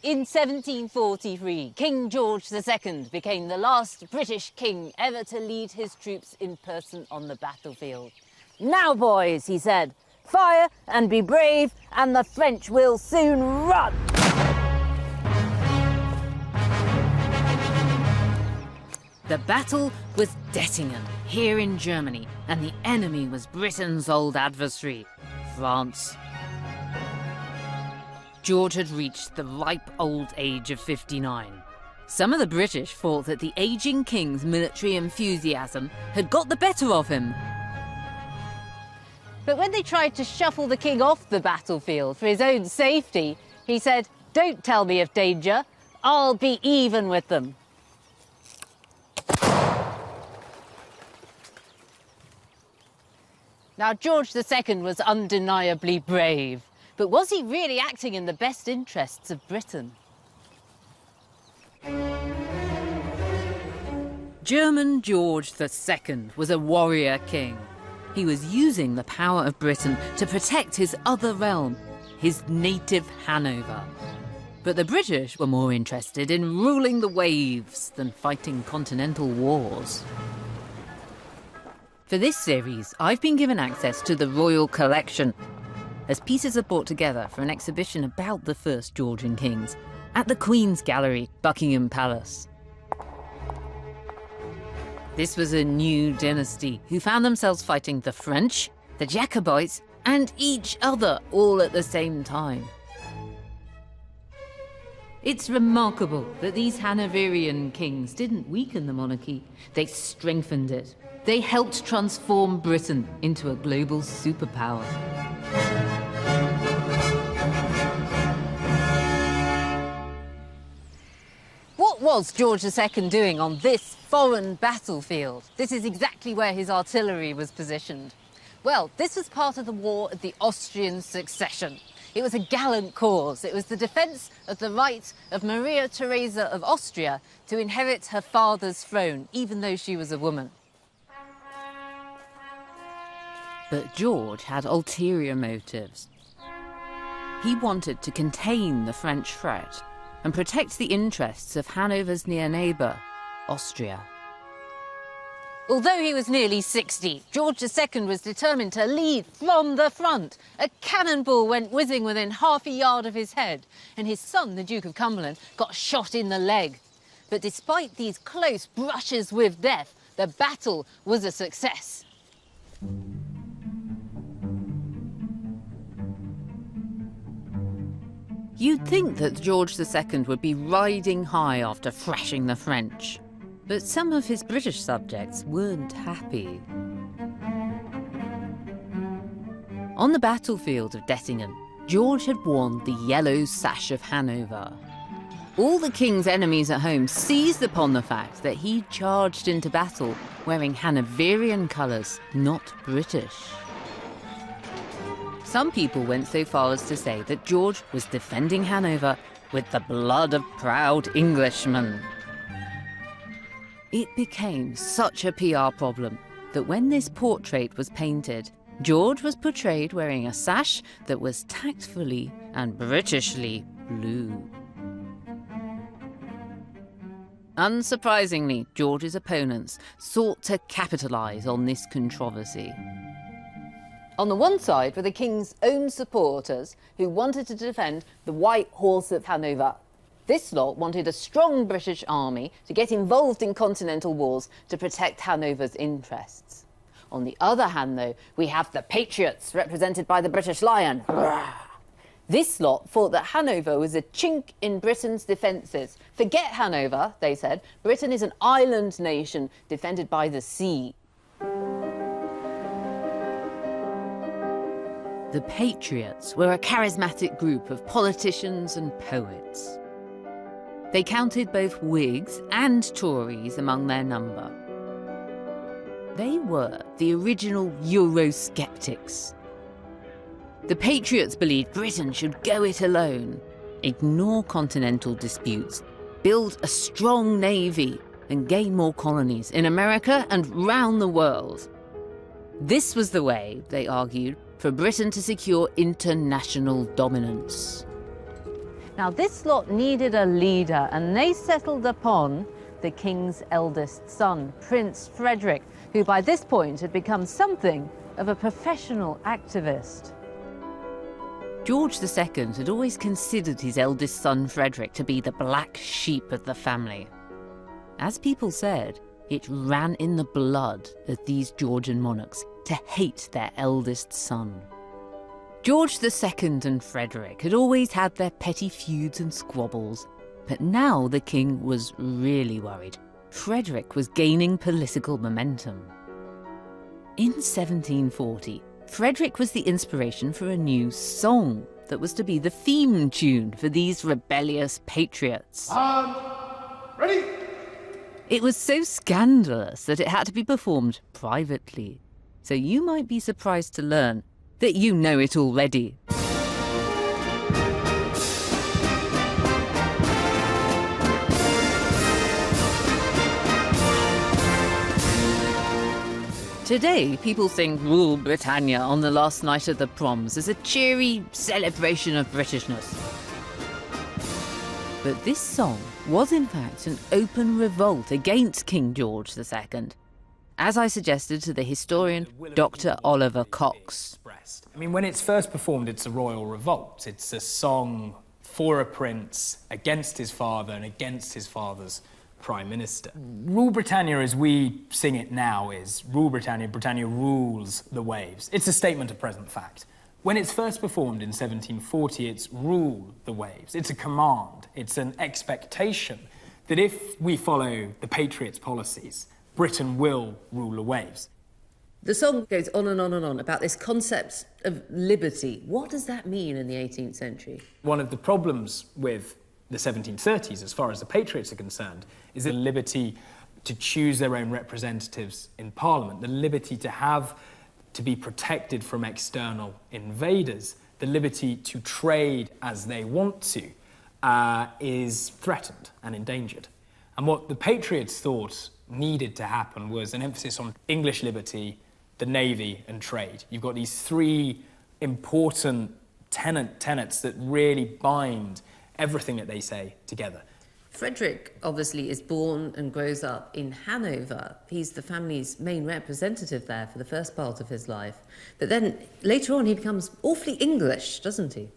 In 1743, King George II became the last British king ever to lead his troops in person on the battlefield. "Now, boys," he said, "fire and be brave, and the French will soon run." The battle was Dettingen, here in Germany, and the enemy was Britain's old adversary, France. George had reached the ripe old age of 59. Some of the British thought that the ageing king's military enthusiasm had got the better of him. But when they tried to shuffle the king off the battlefield for his own safety, he said, "Don't tell me of danger, I'll be even with them." Now, George II was undeniably brave, but was he really acting in the best interests of Britain? German George II was a warrior king. He was using the power of Britain to protect his other realm, his native Hanover. But the British were more interested in ruling the waves than fighting continental wars. For this series, I've been given access to the Royal Collection, as pieces are brought together for an exhibition about the first Georgian kings at the Queen's Gallery, Buckingham Palace. This was a new dynasty who found themselves fighting the French, the Jacobites, and each other all at the same time. It's remarkable that these Hanoverian kings didn't weaken the monarchy, they strengthened it. They helped transform Britain into a global superpower. What was George II doing on this foreign battlefield? This is exactly where his artillery was positioned. Well, this was part of the War of the Austrian Succession. It was a gallant cause. It was the defence of the right of Maria Theresa of Austria to inherit her father's throne, even though she was a woman. But George had ulterior motives. He wanted to contain the French threat and protect the interests of Hanover's near neighbour, Austria. Although he was nearly 60, George II was determined to lead from the front. A cannonball went whizzing within half a yard of his head, and his son, the Duke of Cumberland, got shot in the leg. But despite these close brushes with death, the battle was a success. You'd think that George II would be riding high after thrashing the French. But some of his British subjects weren't happy. On the battlefield of Dettingen, George had worn the yellow sash of Hanover. All the king's enemies at home seized upon the fact that he charged into battle wearing Hanoverian colours, not British. Some people went so far as to say that George was defending Hanover with the blood of proud Englishmen. It became such a PR problem that when this portrait was painted, George was portrayed wearing a sash that was tactfully and Britishly blue. Unsurprisingly, George's opponents sought to capitalise on this controversy. On the one side were the king's own supporters who wanted to defend the White Horse of Hanover. This lot wanted a strong British army to get involved in continental wars to protect Hanover's interests. On the other hand, though, we have the Patriots, represented by the British Lion. This lot thought that Hanover was a chink in Britain's defences. Forget Hanover, they said. Britain is an island nation defended by the sea. The Patriots were a charismatic group of politicians and poets. They counted both Whigs and Tories among their number. They were the original Eurosceptics. The Patriots believed Britain should go it alone, ignore continental disputes, build a strong navy, and gain more colonies in America and round the world. This was the way, they argued, for Britain to secure international dominance. Now, this lot needed a leader, and they settled upon the king's eldest son, Prince Frederick, who by this point had become something of a professional activist. George II had always considered his eldest son, Frederick, to be the black sheep of the family. As people said, it ran in the blood of these Georgian monarchs to hate their eldest son. George II and Frederick had always had their petty feuds and squabbles, but now the king was really worried. Frederick was gaining political momentum. In 1740, Frederick was the inspiration for a new song that was to be the theme tune for these rebellious patriots. Ready? It was so scandalous that it had to be performed privately. So you might be surprised to learn that you know it already. Today, people sing Rule Britannia on the last night of the proms as a cheery celebration of Britishness. But this song was in fact an open revolt against King George II, as I suggested to the historian Dr. Oliver Cox. I mean, when it's first performed, it's a royal revolt. It's a song for a prince against his father and against his father's Prime Minister. Rule Britannia, as we sing it now, is Rule Britannia, Britannia rules the waves. It's a statement of present fact. When it's first performed in 1740, it's rule the waves. It's a command. It's an expectation that if we follow the Patriots' policies, Britain will rule the waves. The song goes on and on and on about this concept of liberty. What does that mean in the 18th century? One of the problems with the 1730s, as far as the Patriots are concerned, is the liberty to choose their own representatives in Parliament, the liberty to be protected from external invaders, the liberty to trade as they want to, is threatened and endangered. And what the Patriots thought needed to happen was an emphasis on English liberty, the navy and trade. You've got these three important tenets that really bind everything that they say together. Frederick obviously is born and grows up in Hanover. He's the family's main representative there for the first part of his life. But then later on he becomes awfully English, doesn't he?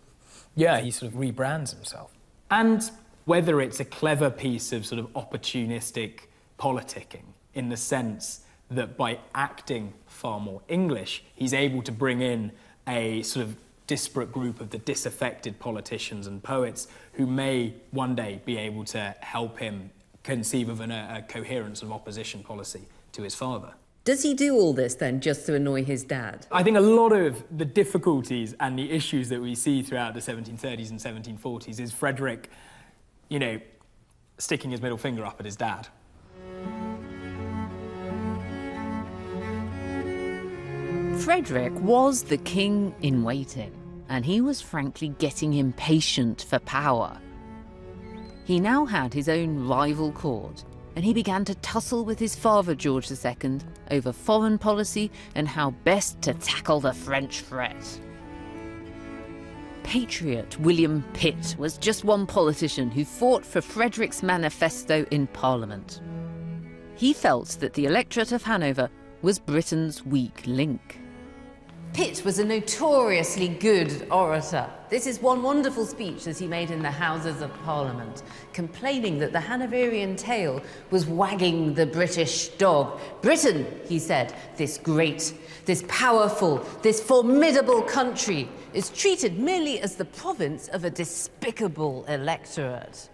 Yeah, he sort of rebrands himself. And whether it's a clever piece of sort of opportunistic politicking in the sense that by acting far more English, he's able to bring in a sort of disparate group of the disaffected politicians and poets who may one day be able to help him conceive of a coherent sort of opposition policy to his father. Does he do all this then just to annoy his dad? I think a lot of the difficulties and the issues that we see throughout the 1730s and 1740s is Frederick, sticking his middle finger up at his dad. Frederick was the king in waiting, and he was frankly getting impatient for power. He now had his own rival court, and he began to tussle with his father, George II, over foreign policy and how best to tackle the French threat. Patriot William Pitt was just one politician who fought for Frederick's manifesto in Parliament. He felt that the electorate of Hanover was Britain's weak link. Pitt was a notoriously good orator. This is one wonderful speech that he made in the Houses of Parliament, complaining that the Hanoverian tail was wagging the British dog. Britain, he said, this great, this powerful, this formidable country is treated merely as the province of a despicable electorate.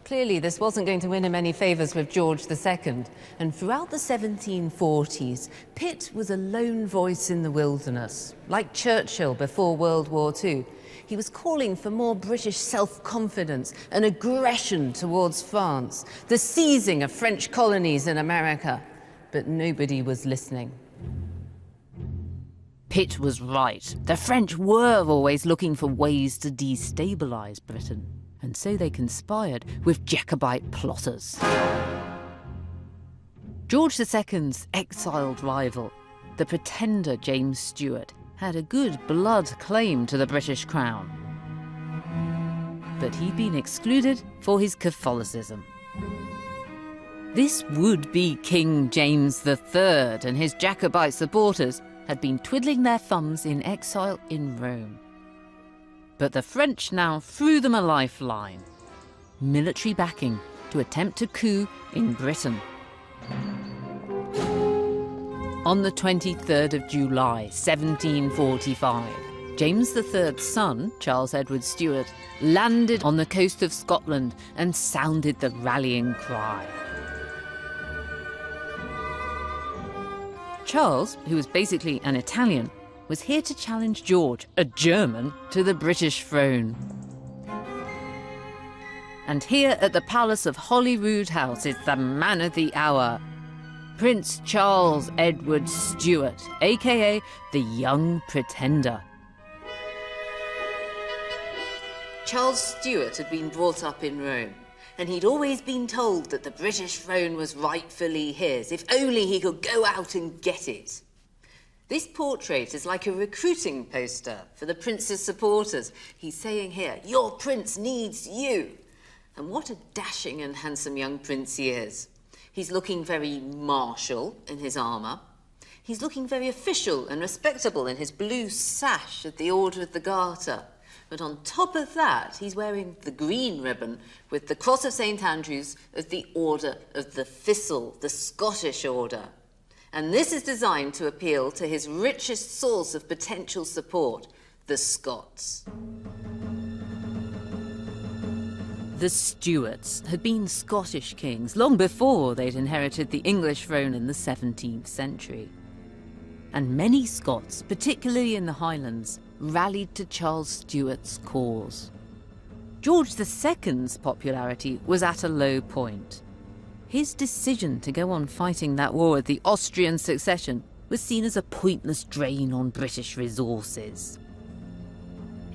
Clearly, this wasn't going to win him any favours with George II, and throughout the 1740s, Pitt was a lone voice in the wilderness, like Churchill before World War II. He was calling for more British self-confidence and aggression towards France, the seizing of French colonies in America, but nobody was listening. Pitt was right. The French were always looking for ways to destabilise Britain, and so they conspired with Jacobite plotters. George II's exiled rival, the pretender James Stuart, had a good blood claim to the British crown. but he'd been excluded for his Catholicism. This would-be King James III and his Jacobite supporters had been twiddling their thumbs in exile in Rome. But the French now threw them a lifeline: military backing to attempt a coup in Britain. On the 23rd of July, 1745, James III's son, Charles Edward Stuart, landed on the coast of Scotland and sounded the rallying cry. Charles, who was basically an Italian, was here to challenge George, a German, to the British throne. And here at the Palace of Holyrood House is the man of the hour, Prince Charles Edward Stuart, aka the Young Pretender. Charles Stuart had been brought up in Rome, and he'd always been told that the British throne was rightfully his, if only he could go out and get it. This portrait is like a recruiting poster for the prince's supporters. He's saying here, "Your prince needs you." And what a dashing and handsome young prince he is. He's looking very martial in his armour. He's looking very official and respectable in his blue sash at the Order of the Garter. But on top of that, he's wearing the green ribbon with the Cross of St. Andrews of the Order of the Thistle, the Scottish order. And this is designed to appeal to his richest source of potential support, the Scots. The Stuarts had been Scottish kings long before they'd inherited the English throne in the 17th century. And many Scots, particularly in the Highlands, rallied to Charles Stuart's cause. George II's popularity was at a low point. His decision to go on fighting that war with the Austrian succession was seen as a pointless drain on British resources.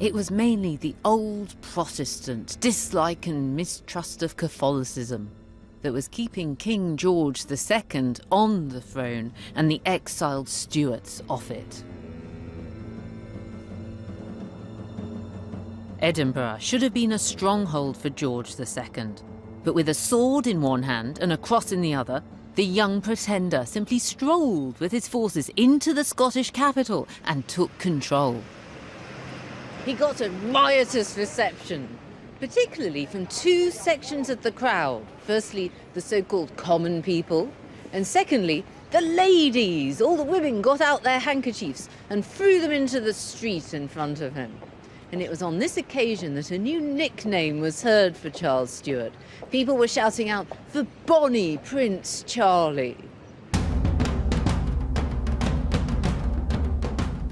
It was mainly the old Protestant dislike and mistrust of Catholicism that was keeping King George II on the throne and the exiled Stuarts off it. Edinburgh should have been a stronghold for George II, but with a sword in one hand and a cross in the other, the Young Pretender simply strolled with his forces into the Scottish capital and took control. He got a riotous reception, particularly from two sections of the crowd. Firstly, the so-called common people, and secondly, the ladies. All the women got out their handkerchiefs and threw them into the street in front of him. And it was on this occasion that a new nickname was heard for Charles Stuart. People were shouting out, "The bonny Prince Charlie."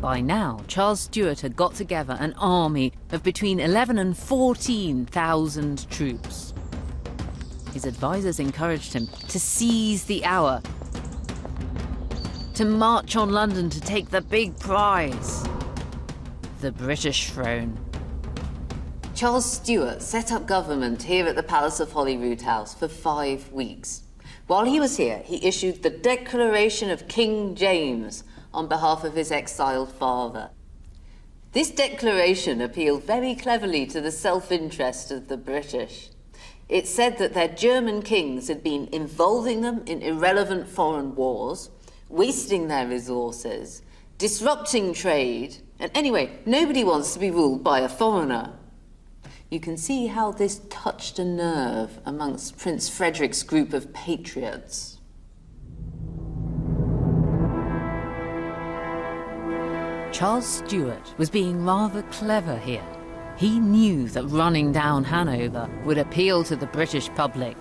By now, Charles Stuart had got together an army of between 11,000 and 14,000 troops. His advisors encouraged him to seize the hour, to march on London to take the big prize, the British throne. Charles Stuart set up government here at the Palace of Holyrood House for 5 weeks. While he was here, he issued the Declaration of King James on behalf of his exiled father. This declaration appealed very cleverly to the self-interest of the British. It said that their German kings had been involving them in irrelevant foreign wars, wasting their resources, disrupting trade, and anyway, nobody wants to be ruled by a foreigner. You can see how this touched a nerve amongst Prince Frederick's group of patriots. Charles Stuart was being rather clever here. He knew that running down Hanover would appeal to the British public.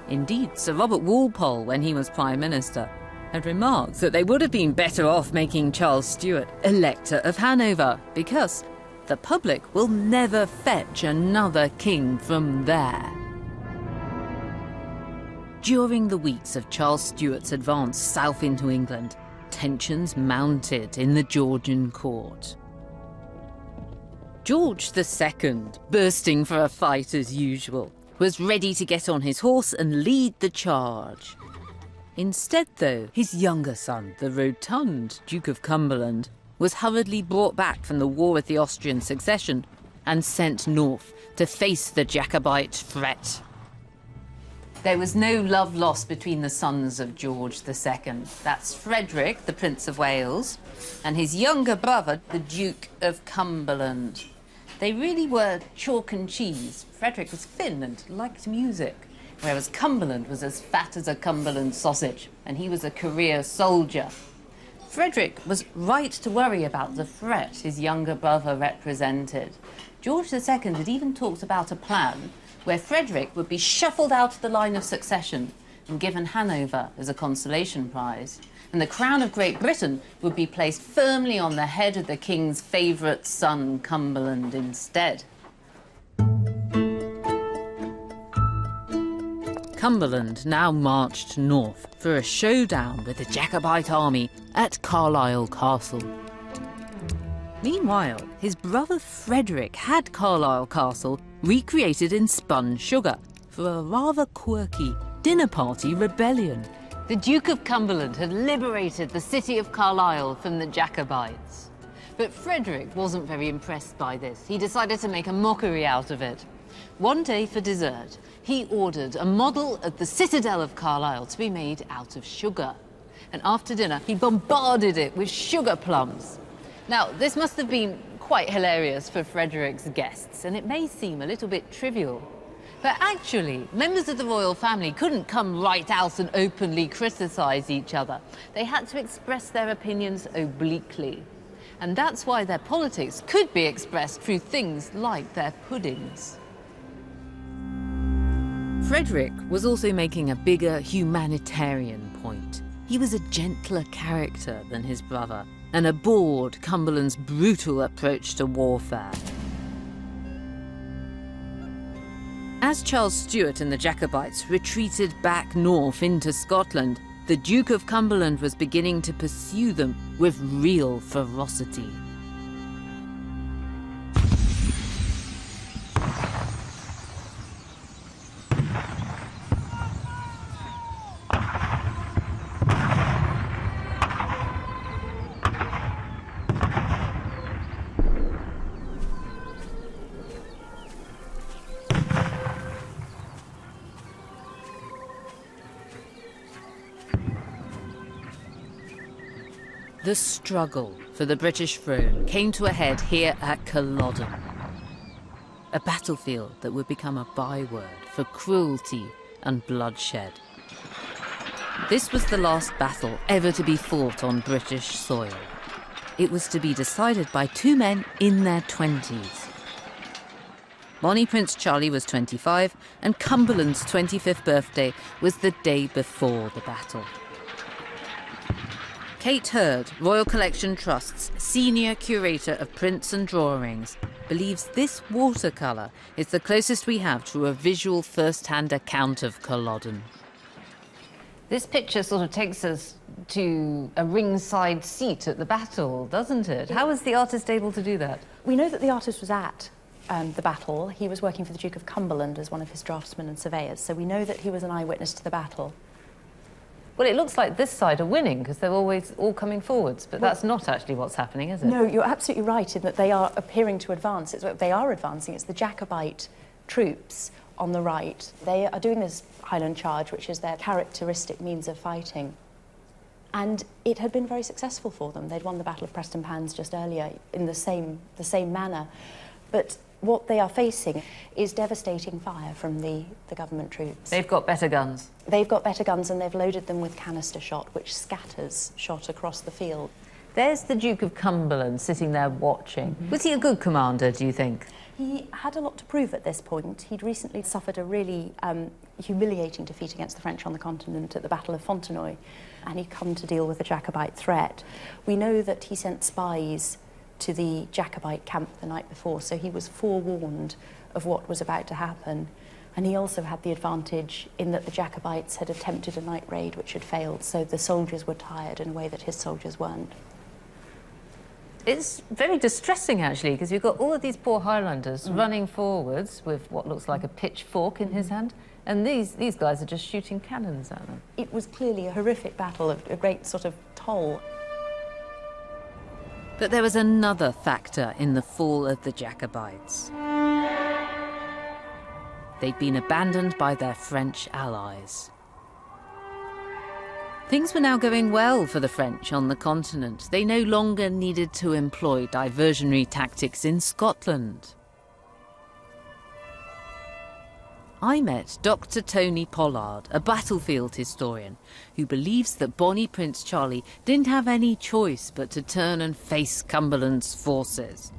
Indeed, Sir Robert Walpole, when he was Prime Minister, had remarked that they would have been better off making Charles Stuart Elector of Hanover, because the public will never fetch another king from there. During the weeks of Charles Stuart's advance south into England, tensions mounted in the Georgian court. George II, bursting for a fight as usual, was ready to get on his horse and lead the charge. Instead, though, his younger son, the rotund Duke of Cumberland, was hurriedly brought back from the war with the Austrian succession and sent north to face the Jacobite threat. There was no love lost between the sons of George II. That's Frederick, the Prince of Wales, and his younger brother, the Duke of Cumberland. They really were chalk and cheese. Frederick was thin and liked music, whereas Cumberland was as fat as a Cumberland sausage, and he was a career soldier. Frederick was right to worry about the threat his younger brother represented. George II had even talked about a plan where Frederick would be shuffled out of the line of succession and given Hanover as a consolation prize, and the crown of Great Britain would be placed firmly on the head of the king's favourite son, Cumberland, instead. Cumberland now marched north for a showdown with the Jacobite army at Carlisle Castle. Meanwhile, his brother Frederick had Carlisle Castle recreated in spun sugar for a rather quirky dinner party rebellion. The Duke of Cumberland had liberated the city of Carlisle from the Jacobites. But Frederick wasn't very impressed by this. He decided to make a mockery out of it. One day for dessert, he ordered a model of the citadel of Carlisle to be made out of sugar. And after dinner, he bombarded it with sugar plums. Now, this must have been quite hilarious for Frederick's guests, and it may seem a little bit trivial. But actually, members of the royal family couldn't come right out and openly criticise each other. They had to express their opinions obliquely. And that's why their politics could be expressed through things like their puddings. Frederick was also making a bigger humanitarian point. He was a gentler character than his brother, and abhorred Cumberland's brutal approach to warfare. As Charles Stuart and the Jacobites retreated back north into Scotland, the Duke of Cumberland was beginning to pursue them with real ferocity. The struggle for the British throne came to a head here at Culloden, a battlefield that would become a byword for cruelty and bloodshed. This was the last battle ever to be fought on British soil. It was to be decided by two men in their 20s. Bonnie Prince Charlie was 25, and Cumberland's 25th birthday was the day before the battle. Kate Hurd, Royal Collection Trust's Senior Curator of Prints and Drawings, believes this watercolour is the closest we have to a visual first-hand account of Culloden. This picture sort of takes us to a ringside seat at the battle, doesn't it? How was the artist able to do that? We know that the artist was at the battle. He was working for the Duke of Cumberland as one of his draftsmen and surveyors, so we know that he was an eyewitness to the battle. Well, it looks like this side are winning because they're always all coming forwards, but that's not actually what's happening, is it? No, you're absolutely right in that they are appearing to advance. They are advancing. It's the Jacobite troops on the right. They are doing this Highland Charge, which is their characteristic means of fighting. And it had been very successful for them. They'd won the Battle of Prestonpans just earlier in the same manner. But what they are facing is devastating fire from the government troops. They've got better guns. They've got better guns, and they've loaded them with canister shot, which scatters shot across the field. There's the Duke of Cumberland sitting there watching. Mm-hmm. Was he a good commander, do you think? He had a lot to prove at this point. He'd recently suffered a really humiliating defeat against the French on the continent at the Battle of Fontenoy, and he'd come to deal with the Jacobite threat. We know that he sent spies to the Jacobite camp the night before, so he was forewarned of what was about to happen. And he also had the advantage in that the Jacobites had attempted a night raid which had failed, so the soldiers were tired in a way that his soldiers weren't. It's very distressing, actually, because you've got all of these poor Highlanders running forwards with what looks like a pitchfork in his hand, and these guys are just shooting cannons at them. It was clearly a horrific battle, a great sort of toll. But there was another factor in the fall of the Jacobites. They'd been abandoned by their French allies. Things were now going well for the French on the continent. They no longer needed to employ diversionary tactics in Scotland. I met Dr. Tony Pollard, a battlefield historian, who believes that Bonnie Prince Charlie didn't have any choice but to turn and face Cumberland's forces.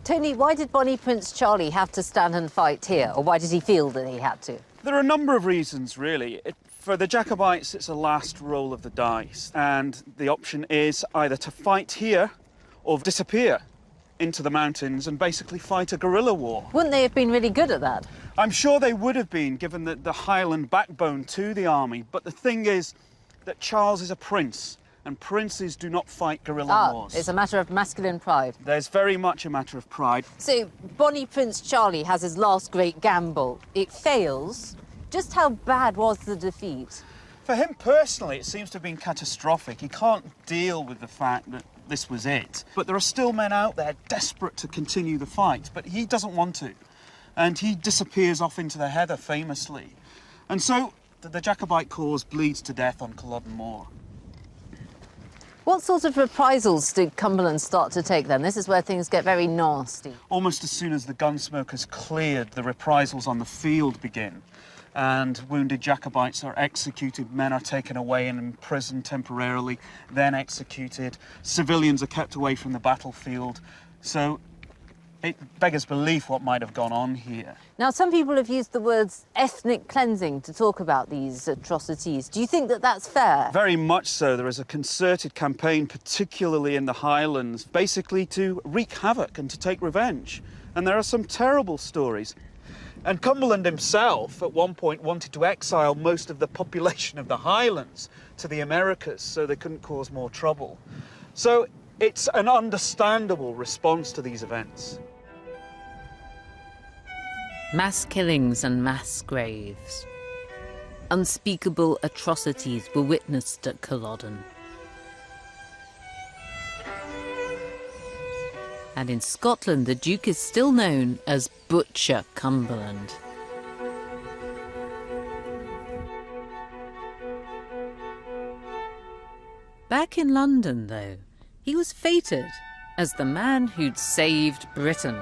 Tony, why did Bonnie Prince Charlie have to stand and fight here, or why did he feel that he had to? There are a number of reasons, really. For the Jacobites, it's a last roll of the dice, and the option is either to fight here or disappear into the mountains and basically fight a guerrilla war. Wouldn't they have been really good at that? I'm sure they would have been, given the Highland backbone to the army, but the thing is that Charles is a prince, and princes do not fight guerrilla wars. It's a matter of masculine pride. There's very much a matter of pride. So, Bonnie Prince Charlie has his last great gamble. It fails. Just how bad was the defeat? For him personally, it seems to have been catastrophic. He can't deal with the fact that this was it. But there are still men out there desperate to continue the fight, but he doesn't want to. And he disappears off into the heather famously. And so the Jacobite cause bleeds to death on Culloden Moor. What sort of reprisals did Cumberland start to take then? This is where things get very nasty. Almost as soon as the gunsmoke cleared, the reprisals on the field begin. And wounded Jacobites are executed, men are taken away and imprisoned temporarily, then executed. Civilians are kept away from the battlefield. So it beggars belief what might have gone on here. Now, some people have used the words ethnic cleansing to talk about these atrocities. Do you think that that's fair? Very much so. There is a concerted campaign, particularly in the Highlands, basically to wreak havoc and to take revenge. And there are some terrible stories. And Cumberland himself, at one point, wanted to exile most of the population of the Highlands to the Americas so they couldn't cause more trouble. So it's an understandable response to these events. Mass killings and mass graves. Unspeakable atrocities were witnessed at Culloden. And in Scotland, the Duke is still known as Butcher Cumberland. Back in London, though, he was feted as the man who'd saved Britain.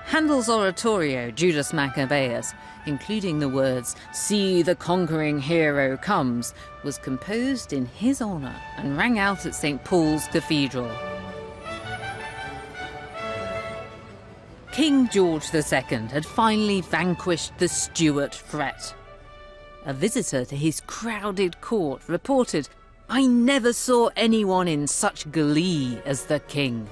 Handel's oratorio, Judas Maccabeus, including the words, "See the conquering hero comes," was composed in his honour and rang out at St. Paul's Cathedral. King George II had finally vanquished the Stuart threat. A visitor to his crowded court reported, "I never saw anyone in such glee as the king."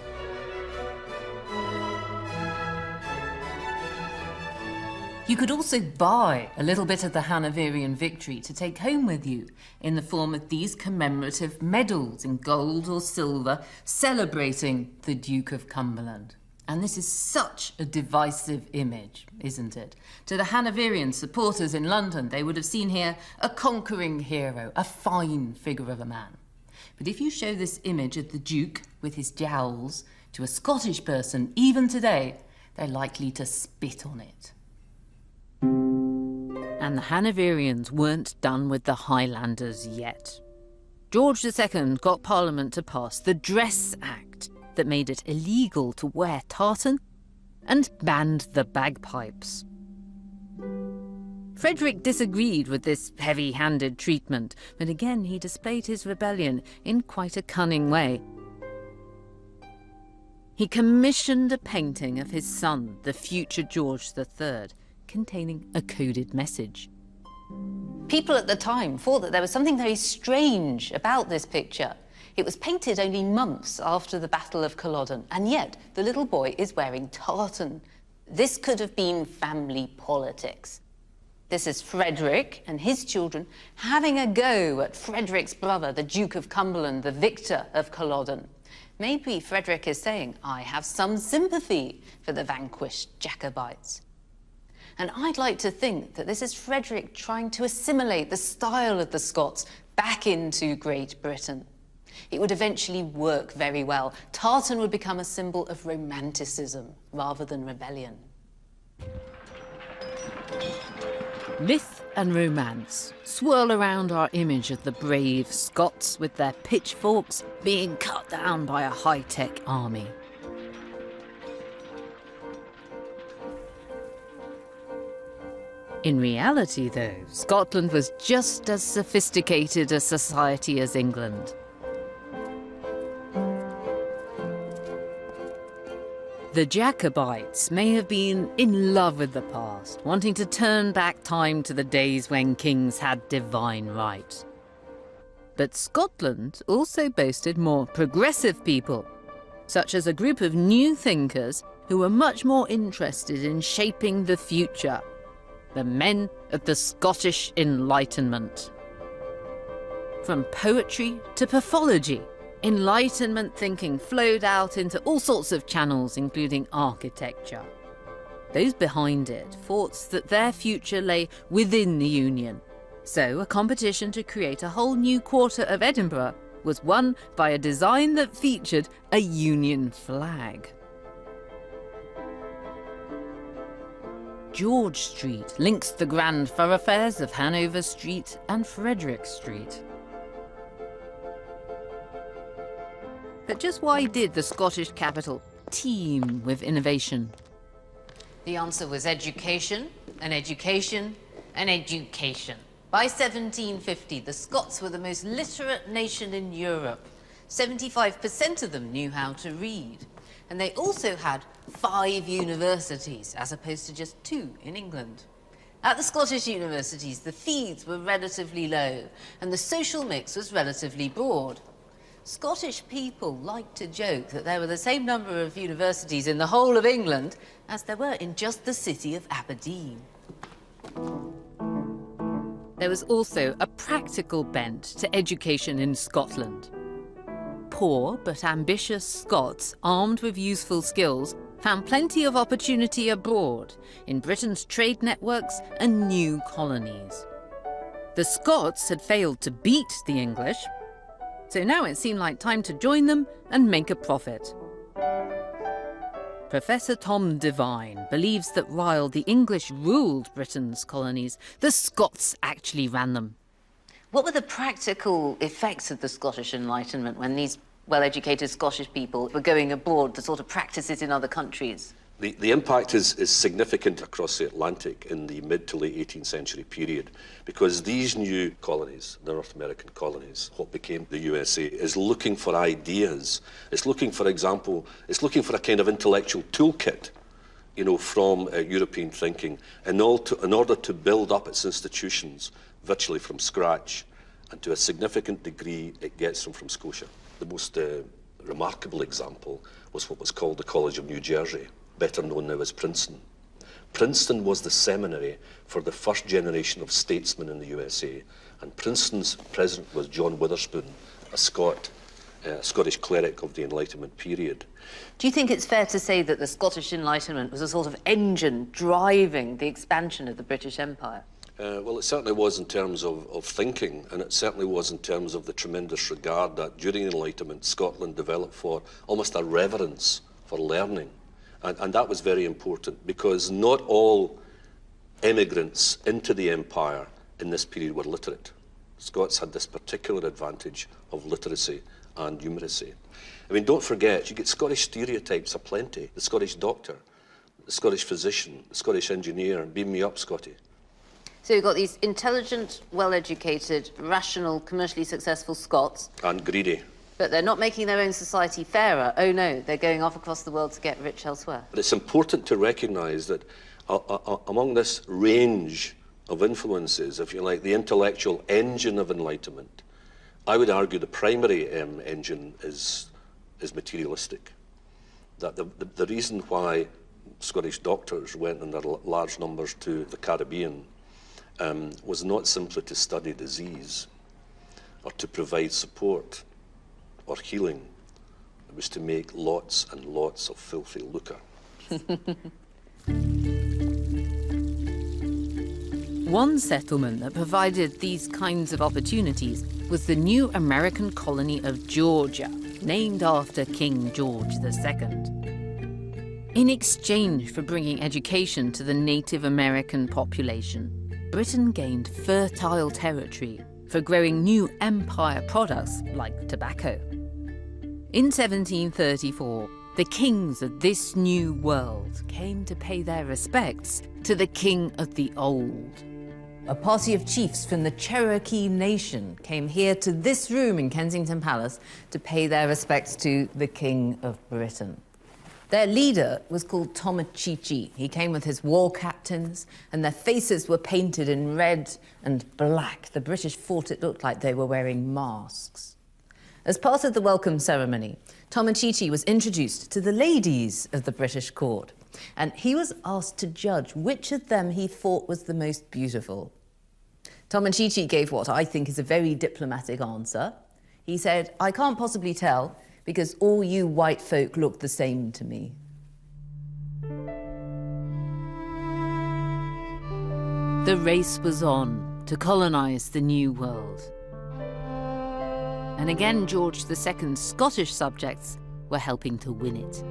You could also buy a little bit of the Hanoverian victory to take home with you in the form of these commemorative medals in gold or silver celebrating the Duke of Cumberland. And this is such a divisive image, isn't it? To the Hanoverian supporters in London, they would have seen here a conquering hero, a fine figure of a man. But if you show this image of the Duke with his jowls to a Scottish person, even today, they're likely to spit on it. And the Hanoverians weren't done with the Highlanders yet. George II got Parliament to pass the Dress Act that made it illegal to wear tartan and banned the bagpipes. Frederick disagreed with this heavy-handed treatment, but again he displayed his rebellion in quite a cunning way. He commissioned a painting of his son, the future George III, containing a coded message. People at the time thought that there was something very strange about this picture. It was painted only months after the Battle of Culloden, and yet the little boy is wearing tartan. This could have been family politics. This is Frederick and his children having a go at Frederick's brother, the Duke of Cumberland, the victor of Culloden. Maybe Frederick is saying, I have some sympathy for the vanquished Jacobites. And I'd like to think that this is Frederick trying to assimilate the style of the Scots back into Great Britain. It would eventually work very well. Tartan would become a symbol of romanticism rather than rebellion. Myth and romance swirl around our image of the brave Scots with their pitchforks being cut down by a high-tech army. In reality, though, Scotland was just as sophisticated a society as England. The Jacobites may have been in love with the past, wanting to turn back time to the days when kings had divine right. But Scotland also boasted more progressive people, such as a group of new thinkers who were much more interested in shaping the future. The men of the Scottish Enlightenment. From poetry to pathology, Enlightenment thinking flowed out into all sorts of channels, including architecture. Those behind it thought that their future lay within the Union. So a competition to create a whole new quarter of Edinburgh was won by a design that featured a Union flag. George Street links the grand thoroughfares of Hanover Street and Frederick Street. But just why did the Scottish capital teem with innovation? The answer was education, and education, and education. By 1750, the Scots were the most literate nation in Europe. 75% of them knew how to read. And they also had 5 universities, as opposed to just 2 in England. At the Scottish universities, the fees were relatively low, and the social mix was relatively broad. Scottish people liked to joke that there were the same number of universities in the whole of England as there were in just the city of Aberdeen. There was also a practical bent to education in Scotland. Poor but ambitious Scots, armed with useful skills, found plenty of opportunity abroad, in Britain's trade networks and new colonies. The Scots had failed to beat the English, so now it seemed like time to join them and make a profit. Professor Tom Devine believes that while the English ruled Britain's colonies, the Scots actually ran them. What were the practical effects of the Scottish Enlightenment when these well-educated Scottish people were going abroad to sort of practice it in other countries? The impact is significant across the Atlantic in the mid to late 18th century period, because these new colonies, the North American colonies, what became the USA, is looking for ideas. It's looking, for example, it's looking for a kind of intellectual toolkit, you know, from European thinking in order to build up its institutions virtually from scratch, and to a significant degree it gets them from Scotia. The most remarkable example was what was called the College of New Jersey, better known now as Princeton. Princeton was the seminary for the first generation of statesmen in the USA, and Princeton's president was John Witherspoon, a Scottish cleric of the Enlightenment period. Do you think it's fair to say that the Scottish Enlightenment was a sort of engine driving the expansion of the British Empire? Well, it certainly was in terms of thinking, and it certainly was in terms of the tremendous regard that during the Enlightenment Scotland developed for almost a reverence for learning. And that was very important, because not all immigrants into the empire in this period were literate. Scots had this particular advantage of literacy and numeracy. I mean, don't forget, you get Scottish stereotypes aplenty. The Scottish doctor, the Scottish physician, the Scottish engineer. Beam me up, Scotty. So you've got these intelligent, well-educated, rational, commercially successful Scots. And greedy. But they're not making their own society fairer. Oh no, they're going off across the world to get rich elsewhere. But it's important to recognise that among this range of influences, if you like, the intellectual engine of Enlightenment, I would argue the primary engine is materialistic. That the reason why Scottish doctors went in their large numbers to the Caribbean was not simply to study disease or to provide support or healing. It was to make lots and lots of filthy lucre. One settlement that provided these kinds of opportunities was the new American colony of Georgia, named after King George II. In exchange for bringing education to the Native American population, Britain gained fertile territory for growing new empire products like tobacco. In 1734, the kings of this new world came to pay their respects to the King of the Old. A party of chiefs from the Cherokee Nation came here to this room in Kensington Palace to pay their respects to the King of Britain. Their leader was called Tomochichi. He came with his war captains, and their faces were painted in red and black. The British thought it looked like they were wearing masks. As part of the welcome ceremony, Tomochichi was introduced to the ladies of the British court, and he was asked to judge which of them he thought was the most beautiful. Tomochichi gave what I think is a very diplomatic answer. He said, "I can't possibly tell, because all you white folk look the same to me." The race was on to colonise the new world. And again, George II's Scottish subjects were helping to win it.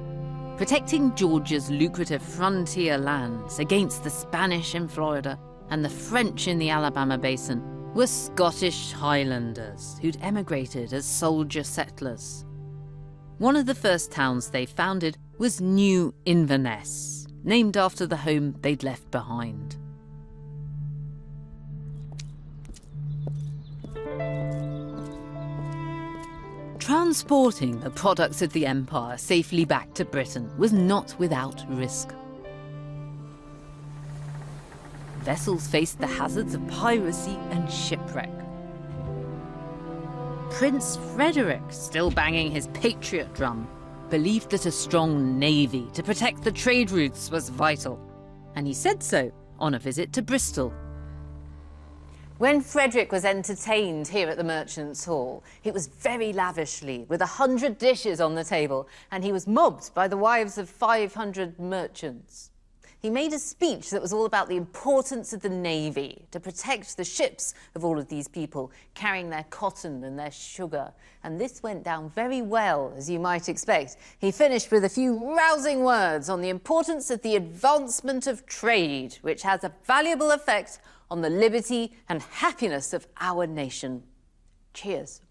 Protecting Georgia's lucrative frontier lands against the Spanish in Florida and the French in the Alabama basin were Scottish Highlanders who'd emigrated as soldier settlers. One of the first towns they founded was New Inverness, named after the home they'd left behind. Transporting the products of the empire safely back to Britain was not without risk. Vessels faced the hazards of piracy and shipwreck. Prince Frederick, still banging his patriot drum, believed that a strong navy to protect the trade routes was vital, and he said so on a visit to Bristol. When Frederick was entertained here at the Merchants' Hall, it was very lavishly, with 100 dishes on the table, and he was mobbed by the wives of 500 merchants. He made a speech that was all about the importance of the navy to protect the ships of all of these people carrying their cotton and their sugar. And this went down very well, as you might expect. He finished with a few rousing words on the importance of the advancement of trade, which has a valuable effect on the liberty and happiness of our nation. Cheers.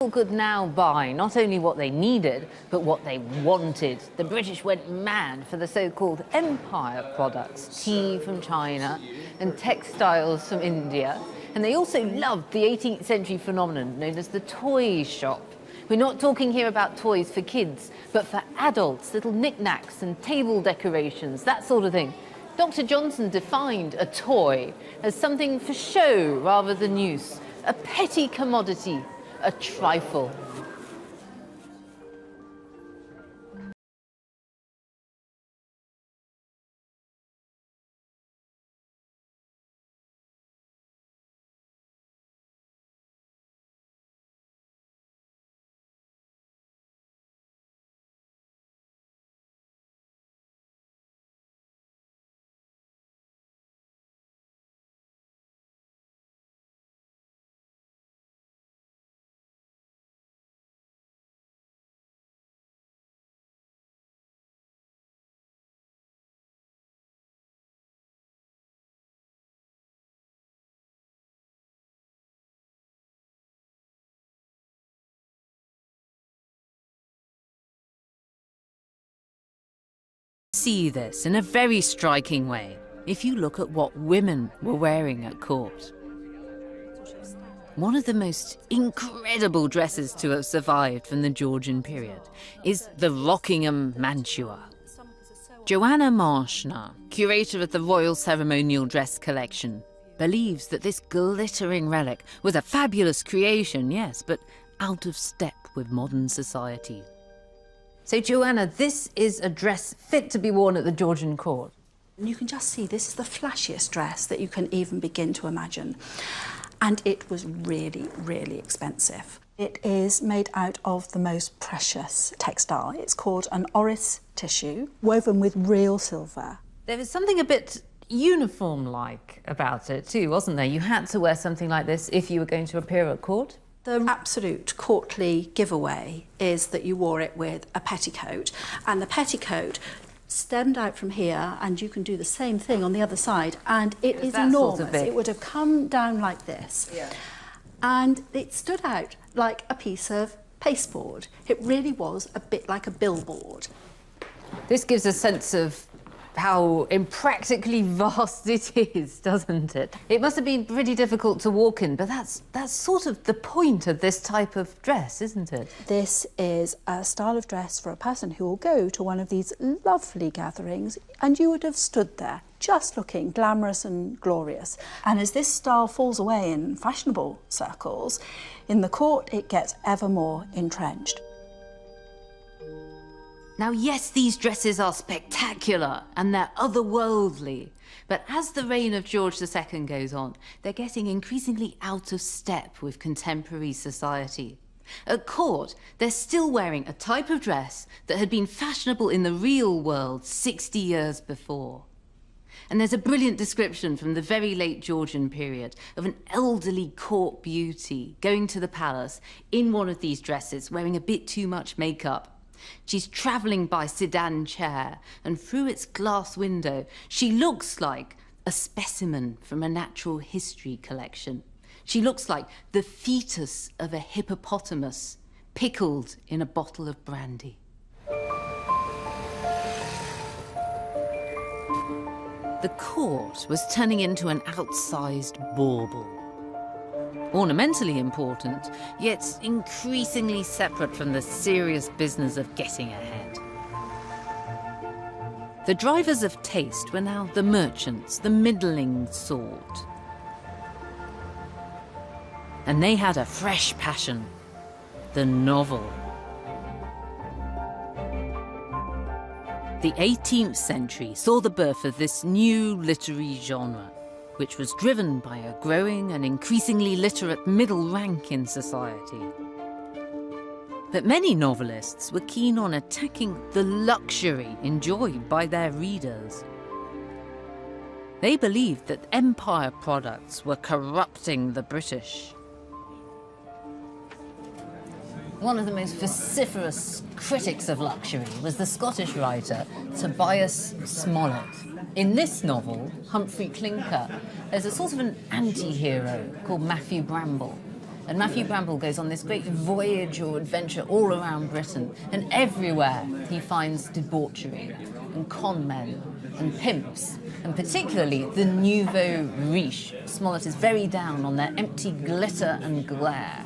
People could now buy not only what they needed, but what they wanted. The British went mad for the so-called empire products, tea from China and textiles from India. And they also loved the 18th century phenomenon known as the toy shop. We're not talking here about toys for kids, but for adults, little knickknacks and table decorations, that sort of thing. Dr. Johnson defined a toy as something for show rather than use, a petty commodity, a trifle. See this in a very striking way if you look at what women were wearing at court. One of the most incredible dresses to have survived from the Georgian period is the Rockingham Mantua. Joanna Marshner, curator of the Royal Ceremonial Dress Collection, believes that this glittering relic was a fabulous creation, yes, but out of step with modern society. So, Joanna, this is a dress fit to be worn at the Georgian court. And you can just see this is the flashiest dress that you can even begin to imagine. And it was really, really expensive. It is made out of the most precious textile. It's called an orris tissue, woven with real silver. There was something a bit uniform-like about it too, wasn't there? You had to wear something like this if you were going to appear at court. The absolute courtly giveaway is that you wore it with a petticoat, and the petticoat stemmed out from here, and you can do the same thing on the other side, and it is enormous. Sort of it would have come down like this, and it stood out like a piece of pasteboard. It really was a bit like a billboard. This gives a sense of how impractically vast it is, doesn't it? It must have been pretty difficult to walk in, but that's sort of the point of this type of dress, isn't it? This is a style of dress for a person who will go to one of these lovely gatherings, and you would have stood there just looking glamorous and glorious. And as this style falls away in fashionable circles, in the court it gets ever more entrenched. Now, yes, these dresses are spectacular and they're otherworldly, but as the reign of George II goes on, they're getting increasingly out of step with contemporary society. At court, they're still wearing a type of dress that had been fashionable in the real world 60 years before. And there's a brilliant description from the very late Georgian period of an elderly court beauty going to the palace in one of these dresses, wearing a bit too much makeup. She's travelling by sedan chair, and through its glass window, she looks like a specimen from a natural history collection. She looks like the fetus of a hippopotamus pickled in a bottle of brandy. The court was turning into an outsized bauble. Ornamentally important, yet increasingly separate from the serious business of getting ahead. The drivers of taste were now the merchants, the middling sort. And they had a fresh passion, the novel. The 18th century saw the birth of this new literary genre, which was driven by a growing and increasingly literate middle rank in society. But many novelists were keen on attacking the luxury enjoyed by their readers. They believed that empire products were corrupting the British. One of the most vociferous critics of luxury was the Scottish writer Tobias Smollett. In this novel, Humphrey Clinker, there's a sort of an anti-hero called Matthew Bramble. And Matthew Bramble goes on this great voyage or adventure all around Britain, and everywhere he finds debauchery and con men and pimps, and particularly the nouveau riche. Smollett is very down on their empty glitter and glare.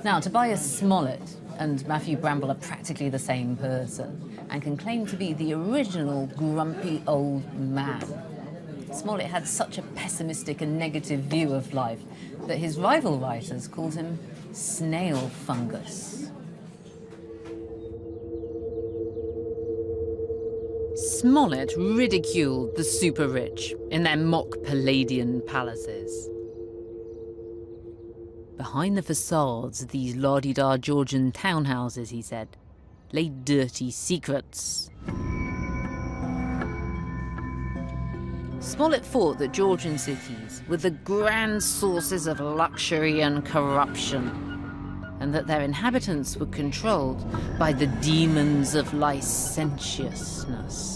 Now, Tobias Smollett and Matthew Bramble are practically the same person and can claim to be the original grumpy old man. Smollett had such a pessimistic and negative view of life that his rival writers called him snail fungus. Smollett ridiculed the super-rich in their mock Palladian palaces. Behind the facades of these la-di-da Georgian townhouses, he said, lay dirty secrets. Smollett thought that Georgian cities were the grand sources of luxury and corruption, and that their inhabitants were controlled by the demons of licentiousness.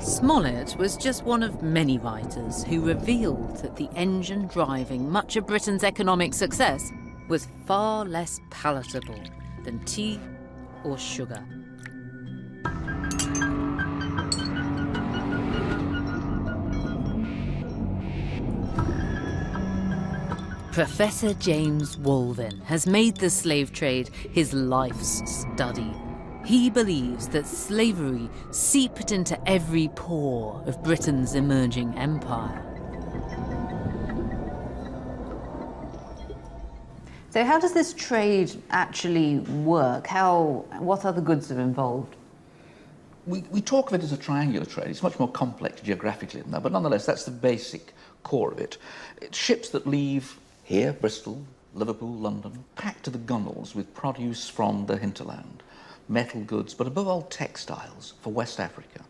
Smollett was just one of many writers who revealed that the engine driving much of Britain's economic success was far less palatable than tea or sugar. Professor James Walvin has made the slave trade his life's study. He believes that slavery seeped into every pore of Britain's emerging empire. So how does this trade actually work? What other goods are involved? We talk of it as a triangular trade. It's much more complex geographically than that, but nonetheless, that's the basic core of it. It's ships that leave here, Bristol, Liverpool, London, packed to the gunwales with produce from the hinterland, metal goods, but above all textiles for West Africa.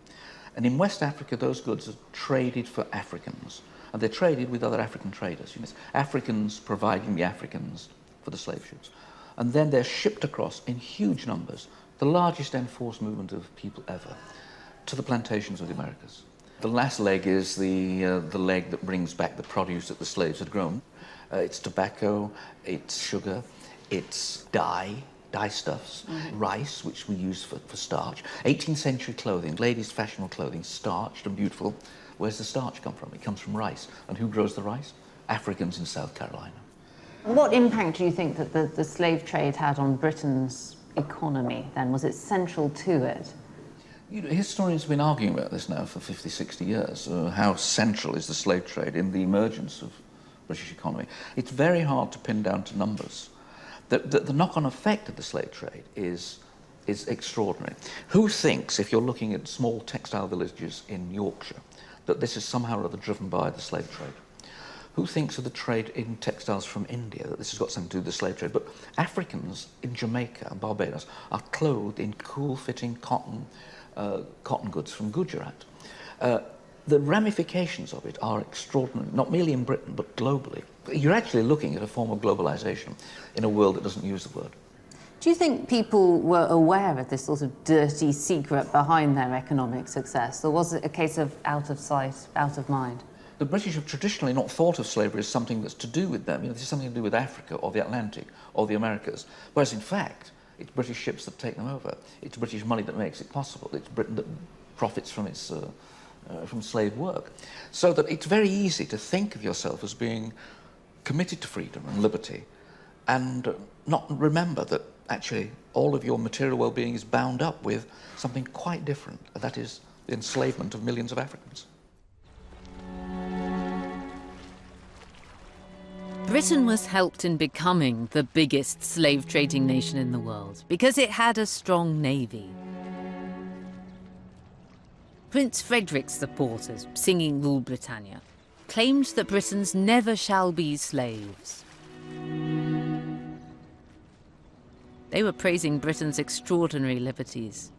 And in West Africa, those goods are traded for Africans, and they're traded with other African traders. You know, it's Africans providing the Africans for the slave ships. And then they're shipped across in huge numbers, the largest enforced movement of people ever, to the plantations of the Americas. The last leg is the leg that brings back the produce that the slaves had grown. It's tobacco, it's sugar, it's dye stuffs, rice, which we use for starch. 18th century clothing, ladies' fashionable clothing, starched and beautiful. Where's the starch come from? It comes from rice. And who grows the rice? Africans in South Carolina. What impact do you think that the slave trade had on Britain's economy then? Was it central to it? You know, historians have been arguing about this now for 50, 60 years. How central is the slave trade in the emergence of British economy? It's very hard to pin down to numbers. The knock-on effect of the slave trade is extraordinary. Who thinks, if you're looking at small textile villages in Yorkshire, that this is somehow or other driven by the slave trade? Who thinks of the trade in textiles from India, that this has got something to do with the slave trade? But Africans in Jamaica and Barbados are clothed in cool-fitting cotton goods from Gujarat. The ramifications of it are extraordinary, not merely in Britain, but globally. You're actually looking at a form of globalization in a world that doesn't use the word. Do you think people were aware of this sort of dirty secret behind their economic success, or was it a case of out of sight, out of mind? The British have traditionally not thought of slavery as something that's to do with them. You know, this is something to do with Africa or the Atlantic or the Americas. Whereas in fact, it's British ships that take them over. It's British money that makes it possible. It's Britain that profits from its from slave work. So that it's very easy to think of yourself as being committed to freedom and liberty, and not remember that actually all of your material well-being is bound up with something quite different. That is the enslavement of millions of Africans. Britain was helped in becoming the biggest slave trading nation in the world because it had a strong navy. Prince Frederick's supporters, singing Rule Britannia, claimed that Britons never shall be slaves. They were praising Britain's extraordinary liberties.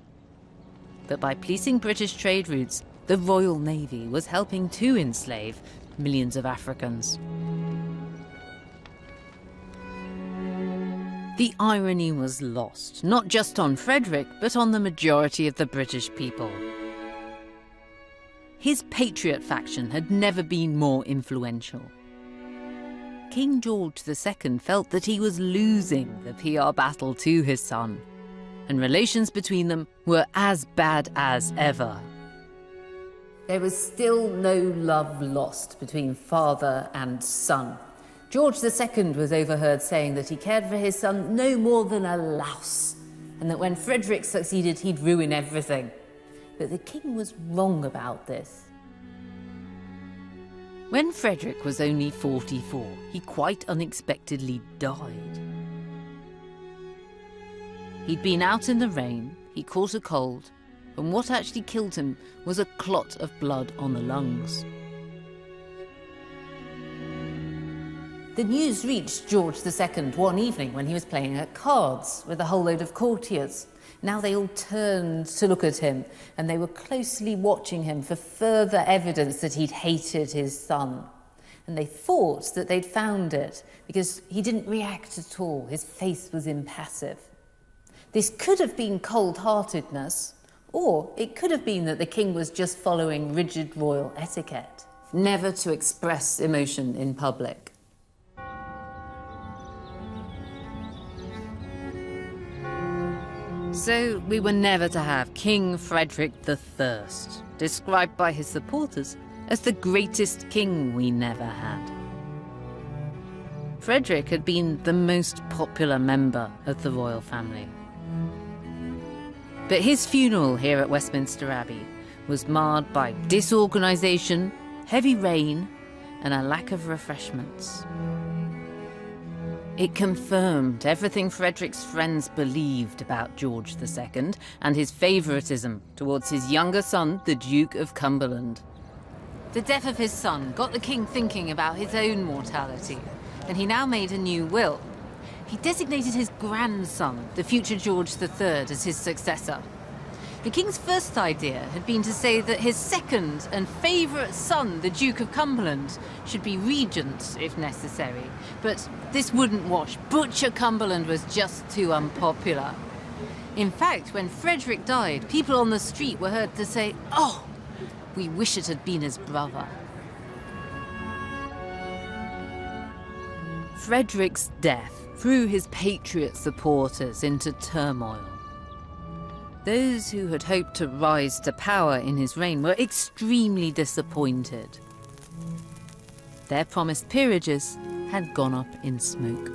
But by policing British trade routes, the Royal Navy was helping to enslave millions of Africans. The irony was lost, not just on Frederick, but on the majority of the British people. His patriot faction had never been more influential. King George II felt that he was losing the PR battle to his son, and relations between them were as bad as ever. There was still no love lost between father and son. George II was overheard saying that he cared for his son no more than a louse, and that when Frederick succeeded, he'd ruin everything. But the king was wrong about this. When Frederick was only 44, he quite unexpectedly died. He'd been out in the rain, he caught a cold, and what actually killed him was a clot of blood on the lungs. The news reached George II one evening when he was playing at cards with a whole load of courtiers. Now they all turned to look at him, and they were closely watching him for further evidence that he'd hated his son. And they thought that they'd found it because he didn't react at all. His face was impassive. This could have been cold-heartedness, or it could have been that the king was just following rigid royal etiquette, never to express emotion in public. So we were never to have King Frederick III, described by his supporters as the greatest king we never had. Frederick had been the most popular member of the royal family. But his funeral here at Westminster Abbey was marred by disorganisation, heavy rain, and a lack of refreshments. It confirmed everything Frederick's friends believed about George II and his favouritism towards his younger son, the Duke of Cumberland. The death of his son got the king thinking about his own mortality, and he now made a new will. He designated his grandson, the future George III, as his successor. The king's first idea had been to say that his second and favourite son, the Duke of Cumberland, should be regent if necessary. But this wouldn't wash. Butcher Cumberland was just too unpopular. In fact, when Frederick died, people on the street were heard to say, "Oh, we wish it had been his brother." Frederick's death threw his patriot supporters into turmoil. Those who had hoped to rise to power in his reign were extremely disappointed. Their promised peerages had gone up in smoke.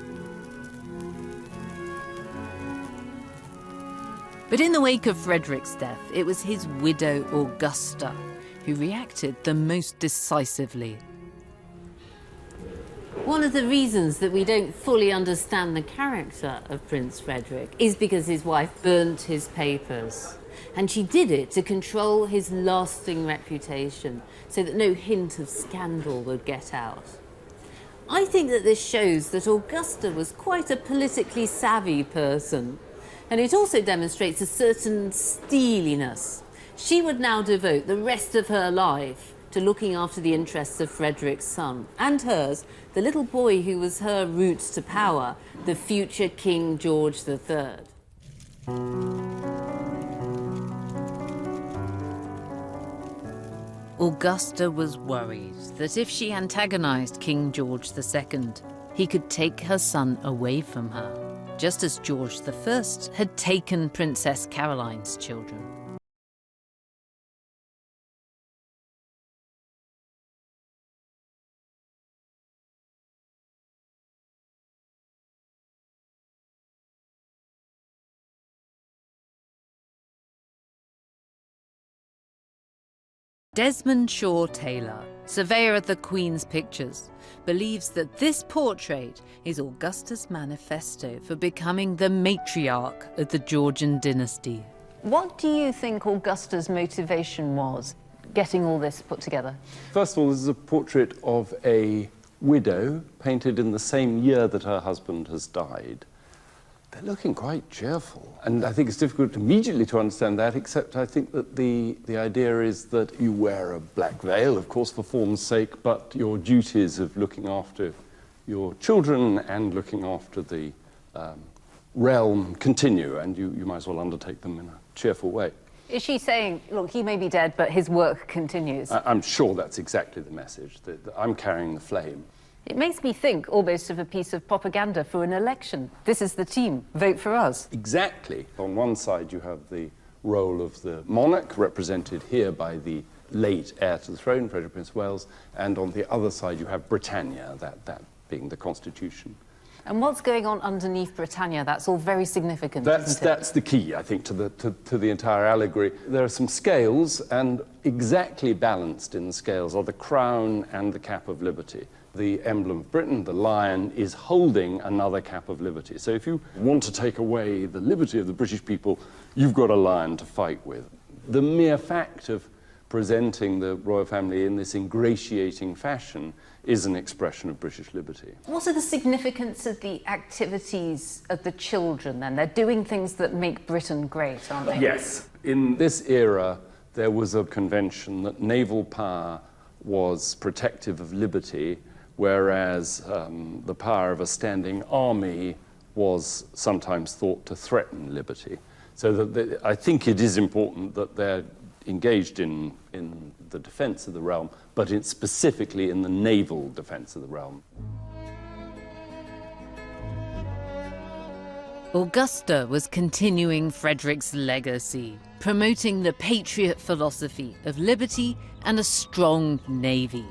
But in the wake of Frederick's death, it was his widow Augusta who reacted the most decisively. One of the reasons that we don't fully understand the character of Prince Frederick is because his wife burnt his papers. And she did it to control his lasting reputation, so that no hint of scandal would get out. I think that this shows that Augusta was quite a politically savvy person. And it also demonstrates a certain steeliness. She would now devote the rest of her life to looking after the interests of Frederick's son, and hers, the little boy who was her route to power, the future King George III. Augusta was worried that if she antagonized King George II, he could take her son away from her, just as George I had taken Princess Caroline's children. Desmond Shaw Taylor, surveyor of the Queen's Pictures, believes that this portrait is Augusta's manifesto for becoming the matriarch of the Georgian dynasty. What do you think Augusta's motivation was, getting all this put together? First of all, this is a portrait of a widow, painted in the same year that her husband has died. They're looking quite cheerful. And I think it's difficult immediately to understand that, except I think that the idea is that you wear a black veil, of course, for form's sake, but your duties of looking after your children and looking after the realm continue, and you might as well undertake them in a cheerful way. Is she saying, look, he may be dead, but his work continues? I'm sure that's exactly the message, that I'm carrying the flame. It makes me think almost of a piece of propaganda for an election. This is the team, vote for us. Exactly. On one side you have the role of the monarch, represented here by the late heir to the throne, Frederick Prince of Wales, and on the other side you have Britannia, that being the constitution. And what's going on underneath Britannia? That's all very significant, isn't it? That's the key, I think, to the entire allegory. There are some scales, and exactly balanced in the scales are the crown and the cap of liberty. The emblem of Britain, the lion, is holding another cap of liberty. So if you want to take away the liberty of the British people, you've got a lion to fight with. The mere fact of presenting the royal family in this ingratiating fashion is an expression of British liberty. What are the significance of the activities of the children, then? They're doing things that make Britain great, aren't they? Yes. In this era, there was a convention that naval power was protective of liberty, whereas the power of a standing army was sometimes thought to threaten liberty. So that I think it is important that they're engaged in the defence of the realm, but specifically in the naval defence of the realm. Augusta was continuing Frederick's legacy, promoting the patriot philosophy of liberty and a strong navy,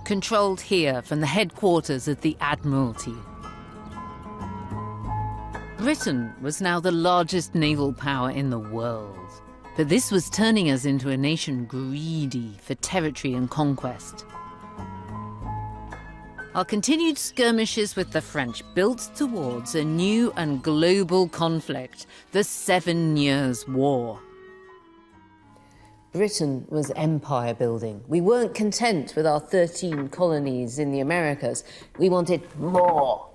controlled here from the headquarters of the Admiralty. Britain was now the largest naval power in the world, but this was turning us into a nation greedy for territory and conquest. Our continued skirmishes with the French built towards a new and global conflict, the 7 Years' War. Britain was empire building. We weren't content with our 13 colonies in the Americas. We wanted more.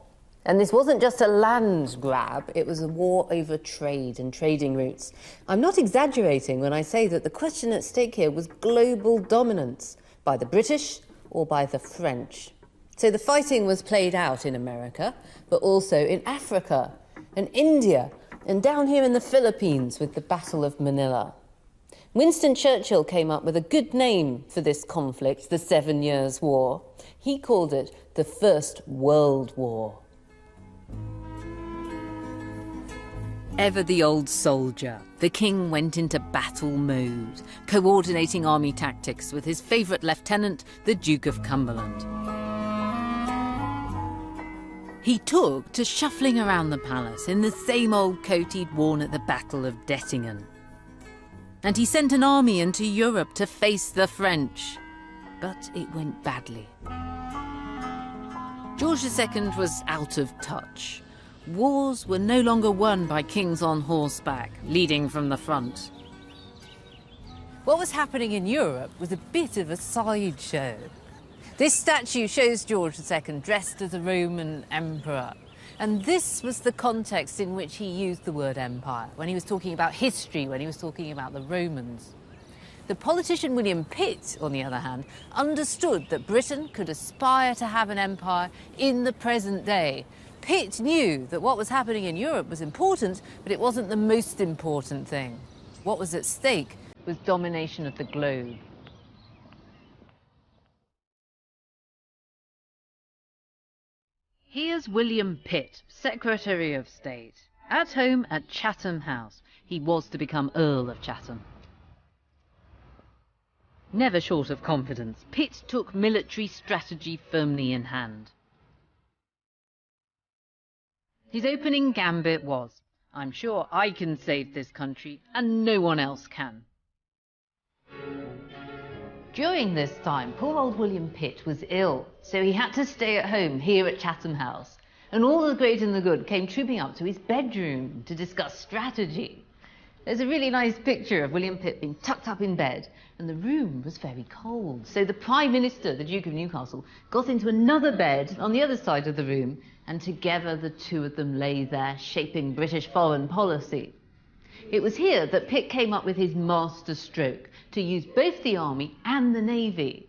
And this wasn't just a land grab, it was a war over trade and trading routes. I'm not exaggerating when I say that the question at stake here was global dominance, by the British or by the French. So the fighting was played out in America, but also in Africa and India, and down here in the Philippines with the Battle of Manila. Winston Churchill came up with a good name for this conflict, the 7 Years' War. He called it the First World War. Ever the old soldier, the king went into battle mode, coordinating army tactics with his favourite lieutenant, the Duke of Cumberland. He took to shuffling around the palace in the same old coat he'd worn at the Battle of Dettingen. And he sent an army into Europe to face the French. But it went badly. George II was out of touch. Wars were no longer won by kings on horseback, leading from the front. What was happening in Europe was a bit of a sideshow. This statue shows George II dressed as a Roman emperor. And this was the context in which he used the word empire, when he was talking about history, when he was talking about the Romans. The politician William Pitt, on the other hand, understood that Britain could aspire to have an empire in the present day. Pitt knew that what was happening in Europe was important, but it wasn't the most important thing. What was at stake was domination of the globe. Here's William Pitt, Secretary of State, at home at Chatham House. He was to become Earl of Chatham. Never short of confidence, Pitt took military strategy firmly in hand. His opening gambit was, "I'm sure I can save this country and no one else can." During this time, poor old William Pitt was ill, so he had to stay at home here at Chatham House. And all the great and the good came trooping up to his bedroom to discuss strategy. There's a really nice picture of William Pitt being tucked up in bed, and the room was very cold. So the Prime Minister, the Duke of Newcastle, got into another bed on the other side of the room, and together the two of them lay there, shaping British foreign policy. It was here that Pitt came up with his master stroke, to use both the army and the navy.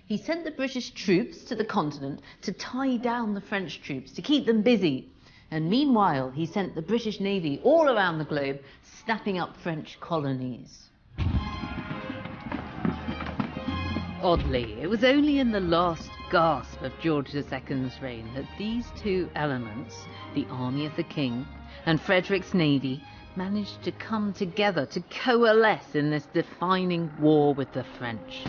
He sent the British troops to the continent to tie down the French troops, to keep them busy. And meanwhile, he sent the British Navy all around the globe, snapping up French colonies. Oddly, it was only in the last gasp of George II's reign that these two elements, the army of the king and Frederick's navy, managed to come together, to coalesce in this defining war with the French.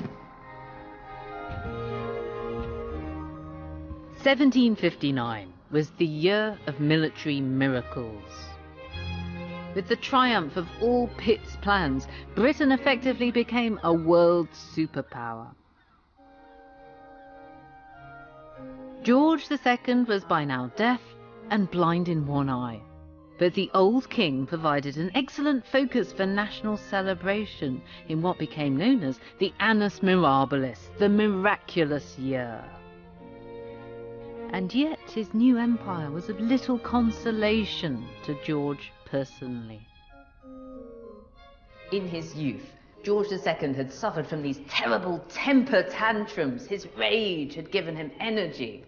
1759 was the year of military miracles. With the triumph of all Pitt's plans, Britain effectively became a world superpower. George II was by now deaf and blind in one eye. But the old king provided an excellent focus for national celebration in what became known as the Annus Mirabilis, the miraculous year. And yet his new empire was of little consolation to George personally. In his youth, George II had suffered from these terrible temper tantrums. His rage had given him energy.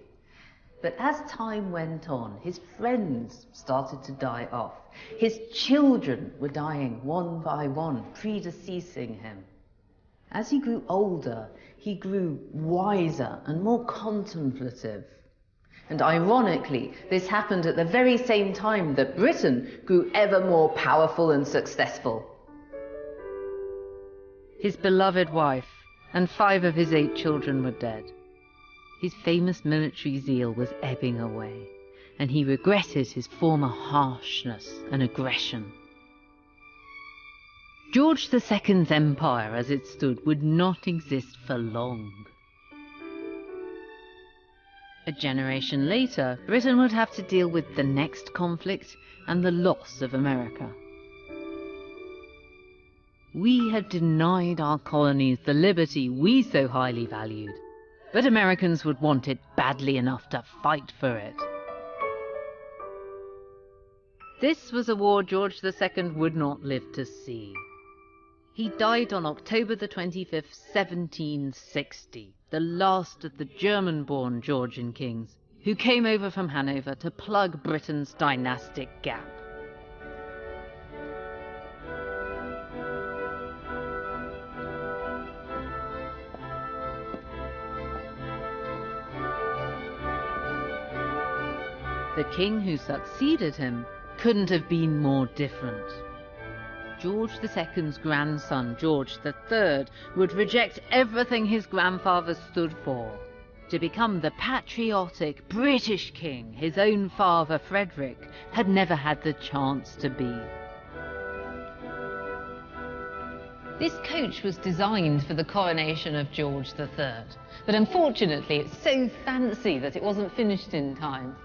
But as time went on, his friends started to die off. His children were dying one by one, predeceasing him. As he grew older, he grew wiser and more contemplative. And ironically, this happened at the very same time that Britain grew ever more powerful and successful. His beloved wife and 5 of his 8 children were dead. His famous military zeal was ebbing away, and he regretted his former harshness and aggression. George II's empire, as it stood, would not exist for long. A generation later, Britain would have to deal with the next conflict and the loss of America. We had denied our colonies the liberty we so highly valued, but Americans would want it badly enough to fight for it. This was a war George II would not live to see. He died on October the 25th, 1760, the last of the German-born Georgian kings, who came over from Hanover to plug Britain's dynastic gap. The king who succeeded him couldn't have been more different. George II's grandson, George III, would reject everything his grandfather stood for, to become the patriotic British king his own father, Frederick, had never had the chance to be. This coach was designed for the coronation of George III, but unfortunately it's so fancy that it wasn't finished in time.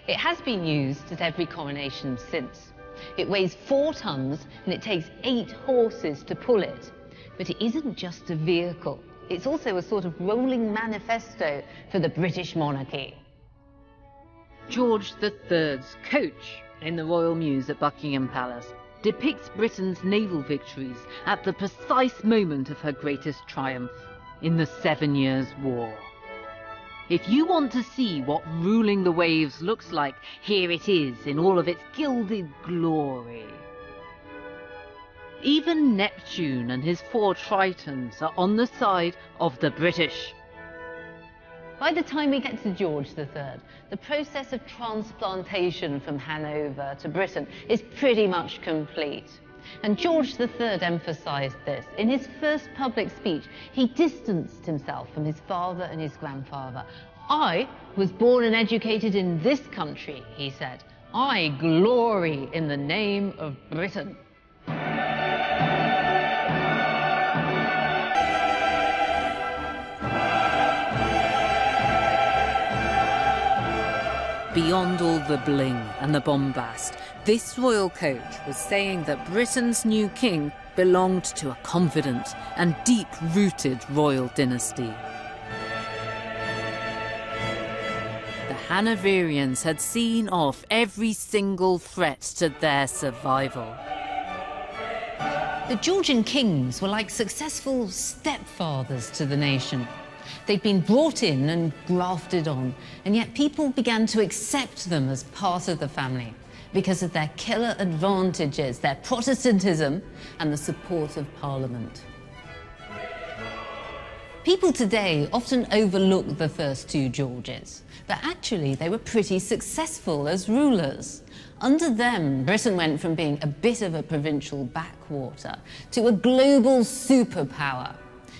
It has been used at every coronation since. It weighs 4 tons and it takes 8 horses to pull it. But it isn't just a vehicle. It's also a sort of rolling manifesto for the British monarchy. George III's coach in the Royal Mews at Buckingham Palace depicts Britain's naval victories at the precise moment of her greatest triumph in the 7 Years' War. If you want to see what ruling the waves looks like, here it is in all of its gilded glory. Even Neptune and his 4 Tritons are on the side of the British. By the time we get to George III, the process of transplantation from Hanover to Britain is pretty much complete. And George III emphasised this. In his first public speech, he distanced himself from his father and his grandfather. "I was born and educated in this country," he said. "I glory in the name of Britain." Beyond all the bling and the bombast, this royal coach was saying that Britain's new king belonged to a confident and deep-rooted royal dynasty. The Hanoverians had seen off every single threat to their survival. The Georgian kings were like successful stepfathers to the nation. They'd been brought in and grafted on, and yet people began to accept them as part of the family because of their killer advantages, their Protestantism, and the support of Parliament. People today often overlook the first 2 Georges, but actually they were pretty successful as rulers. Under them, Britain went from being a bit of a provincial backwater to a global superpower.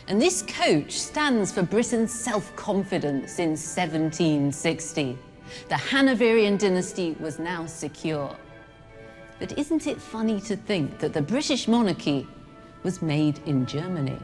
And this coach stands for Britain's self-confidence in 1760. The Hanoverian dynasty was now secure. But isn't it funny to think that the British monarchy was made in Germany?